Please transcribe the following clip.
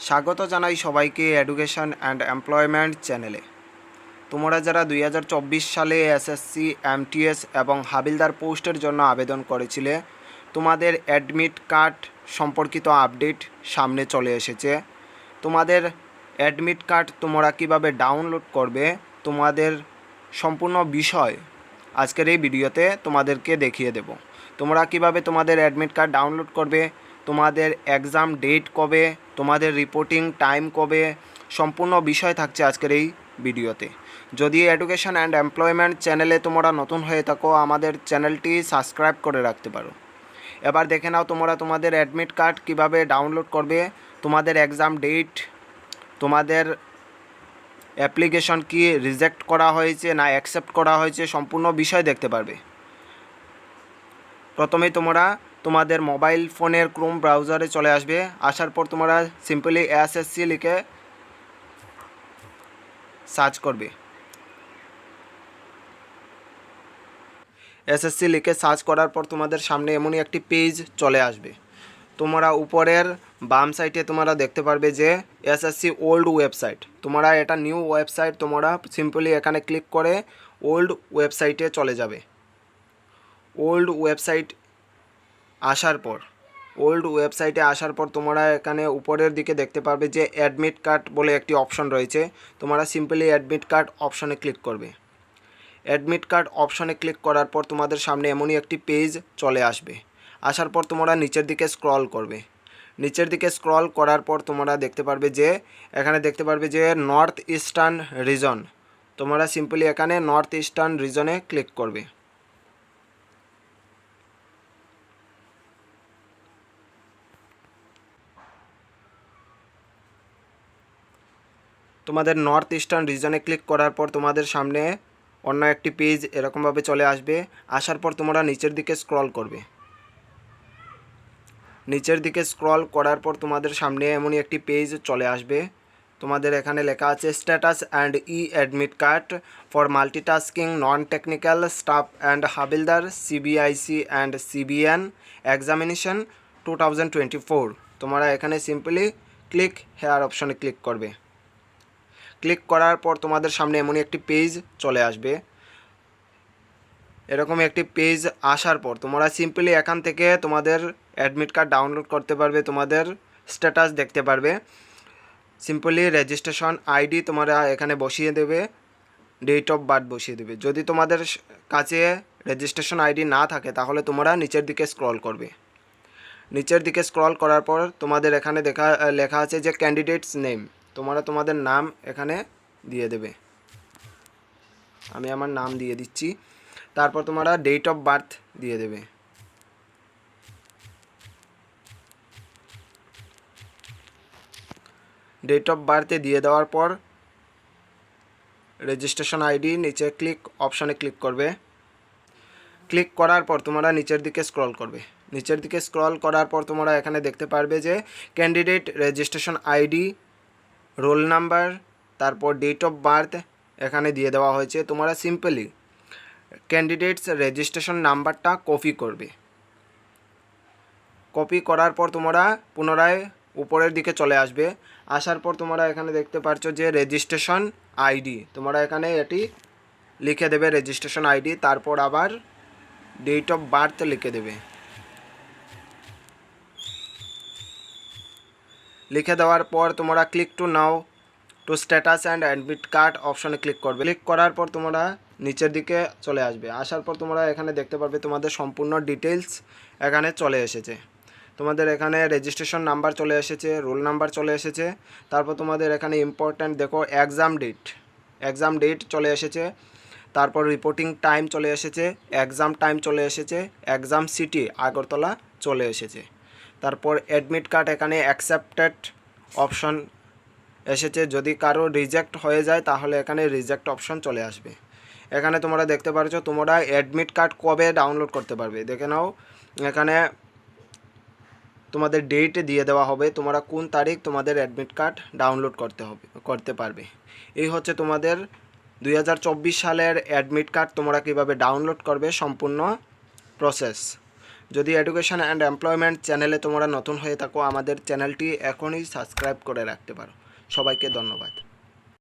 স্বাগত জানাই সবাইকে এডুকেশন অ্যান্ড এমপ্লয়মেন্ট চ্যানেলে। তোমরা যারা 2024 সালে এসএসসি, এমটিএস এবং হাবিলদার পোস্টের জন্য আবেদন করেছিলে, তোমাদের অ্যাডমিট কার্ড সম্পর্কিত আপডেট সামনে চলে এসেছে। তোমাদের অ্যাডমিট কার্ড তোমরা কীভাবে ডাউনলোড করবে, তোমাদের সম্পূর্ণ বিষয় আজকের এই ভিডিওতে তোমাদেরকে দেখিয়ে দেব। তোমরা কিভাবে তোমাদের অ্যাডমিট কার্ড ডাউনলোড করবে, তোমাদের এক্সাম ডেট কবে, তোমাদের রিপোর্টিং টাইম কবে, সম্পূর্ণ বিষয় থাকছে আজকের এই ভিডিওতে। যদি এডুকেশন অ্যান্ড এমপ্লয়মেন্ট চ্যানেলে তোমরা নতুন হয়ে থাকো, আমাদের চ্যানেলটি সাবস্ক্রাইব করে রাখতে পারো। এবার দেখে নাও তোমরা তোমাদের অ্যাডমিট কার্ড কিভাবে ডাউনলোড করবে, তোমাদের এক্সাম ডেট, তোমাদের অ্যাপ্লিকেশন কি রিজেক্ট করা হয়েছে না অ্যাকসেপ্ট করা হয়েছে, সম্পূর্ণ বিষয় দেখতে পারবে। প্রথমেই তোমরা তোমাদের মোবাইল ফোনের ক্রোম ব্রাউজারে চলে আসবে। আসার পর তোমরা সিম্পলি এসএসসি লিখে সার্চ করবে। এসএসসি লিখে সার্চ করার পর তোমাদের সামনে এমনই একটি পেজ চলে আসবে। তোমরা উপরের বাম সাইডে তোমরা দেখতে পারবে যে এসএসসি ওল্ড ওয়েবসাইট। তোমরা এটা নিউ ওয়েবসাইট, তোমরা সিম্পলি এখানে ক্লিক করে ওল্ড ওয়েবসাইটে চলে যাবে। ওল্ড ওয়েবসাইটে আসার পর তোমরা এখানে উপরের দিকে দেখতে পারবে যে অ্যাডমিট কার্ড বলে একটি অপশন রয়েছে। তোমরা সিম্পলি অ্যাডমিট কার্ড অপশনে ক্লিক করবে। অ্যাডমিট কার্ড অপশনে ক্লিক করার পর তোমাদের সামনে এমনই একটি পেজ চলে আসবে। আসার পর তোমরা নিচের দিকে স্ক্রল করবে। নিচের দিকে স্ক্রল করার পর তোমরা দেখতে পারবে যে এখানে দেখতে পারবে যে নর্থ ইস্টার্ন রিজন। তোমরা সিম্পলি এখানে নর্থ ইস্টার্ন রিজনে ক্লিক করবে। তোমাদের নর্থ ইস্টার্ন রিজনে ক্লিক করার পর তোমাদের সামনে অন্য একটি পেজ এরকমভাবে চলে আসবে। আসার পর তোমরা নিচের দিকে স্ক্রল করবে। নিচের দিকে স্ক্রল করার পর তোমাদের সামনে এমনই একটি পেজ চলে আসবে। তোমাদের এখানে লেখা আছে status and admit card for multitasking non technical staff and Havaldar CBIC and CBN examination 2024। তোমরা এখানে সিম্পলি ক্লিক হেয়ার অপশনে ক্লিক করবে। ক্লিক করার পর তোমাদের সামনে এমনই একটি পেজ চলে আসবে। এরকম একটি পেজ আসার পর তোমরা সিম্পলি এখান থেকে তোমাদের অ্যাডমিট কার্ড ডাউনলোড করতে পারবে, তোমাদের স্ট্যাটাস দেখতে পারবে। সিম্পলি রেজিস্ট্রেশন আইডি তোমরা এখানে বসিয়ে দেবে, ডেট অফ বার্থ বসিয়ে দেবে। যদি তোমাদের কাছে রেজিস্ট্রেশন আইডি না থাকে তাহলে তোমরা নিচের দিকে স্ক্রল করবে। নিচের দিকে স্ক্রল করার পর তোমাদের এখানে লেখা আছে যে ক্যান্ডিডেটস নেম। তোমরা তোমাদের নাম এখানে দিয়ে দেবে। আমি আমার নাম দিয়ে দিচ্ছি। তারপর তোমরা ডেট অফ বার্থ দিয়ে দেবে। ডেট অফ বার্থে দিয়ে দেওয়ার পর রেজিস্ট্রেশন আইডি নিচে ক্লিক অপশনে ক্লিক করবে। ক্লিক করার পর তোমরা নিচের দিকে স্ক্রল করবে। নিচের দিকে স্ক্রল করার পর তোমরা এখানে দেখতে পারবে যে candidate registration ID, roll number, তারপর ডেট অফ বার্থ এখানে দিয়ে দেওয়া হয়েছে। তোমরা সিম্পলি ক্যান্ডিডেটস রেজিস্ট্রেশন নাম্বারটা কপি করবে। কপি করার পর তোমরা পুনরায় উপরের দিকে চলে আসবে। আসার পর তোমরা এখানে দেখতে পাচ্ছ যে রেজিস্ট্রেশন আইডি, তোমরা এখানে এটি লিখে দেবে রেজিস্ট্রেশন আইডি। তারপর আবার ডেট অফ বার্থ লিখে দেবে। লিখে দেওয়ার পর তোমরা click to now to status and admit card অপশনে ক্লিক করবে। ক্লিক করার পর তোমরা নিচের দিকে চলে আসবে। আসার পর তোমরা এখানে দেখতে পারবে তোমাদের সম্পূর্ণ ডিটেলস এখানে চলে এসেছে। তোমাদের এখানে রেজিস্ট্রেশন নাম্বার চলে এসেছে, রোল নাম্বার চলে এসেছে। তারপর তোমাদের এখানে ইম্পর্ট্যান্ট দেখো এক্সাম ডেট চলে এসেছে। তারপর রিপোর্টিং টাইম চলে এসেছে, এক্সাম টাইম চলে এসেছে, এক্সাম সিটি আগরতলা চলে এসেছে। তারপর অ্যাডমিট কার্ড এখানে অ্যাকসেপ্টেড অপশন এসেছে। যদি কারো রিজেক্ট হয়ে যায় তাহলে এখানে রিজেক্ট অপশন চলে আসবে। এখানে তোমরা দেখতে পাচ্ছ তোমরা অ্যাডমিট কার্ড কবে ডাউনলোড করতে পারবে। দেখে নাও এখানে তোমাদের ডেট দিয়ে দেওয়া হবে, তোমরা কোন তারিখ তোমাদের অ্যাডমিট কার্ড ডাউনলোড করতে পারবে। এই হচ্ছে তোমাদের 2024 সালের অ্যাডমিট কার্ড তোমরা কীভাবে ডাউনলোড করবে সম্পূর্ণ প্রসেস। যদি এডুকেশন অ্যান্ড এমপ্লয়মেন্ট চ্যানেলে তোমরা নতুন হয়ে থাকো, আমাদের চ্যানেলটি এখনই সাবস্ক্রাইব করে রাখতে পারো। সবাইকে ধন্যবাদ।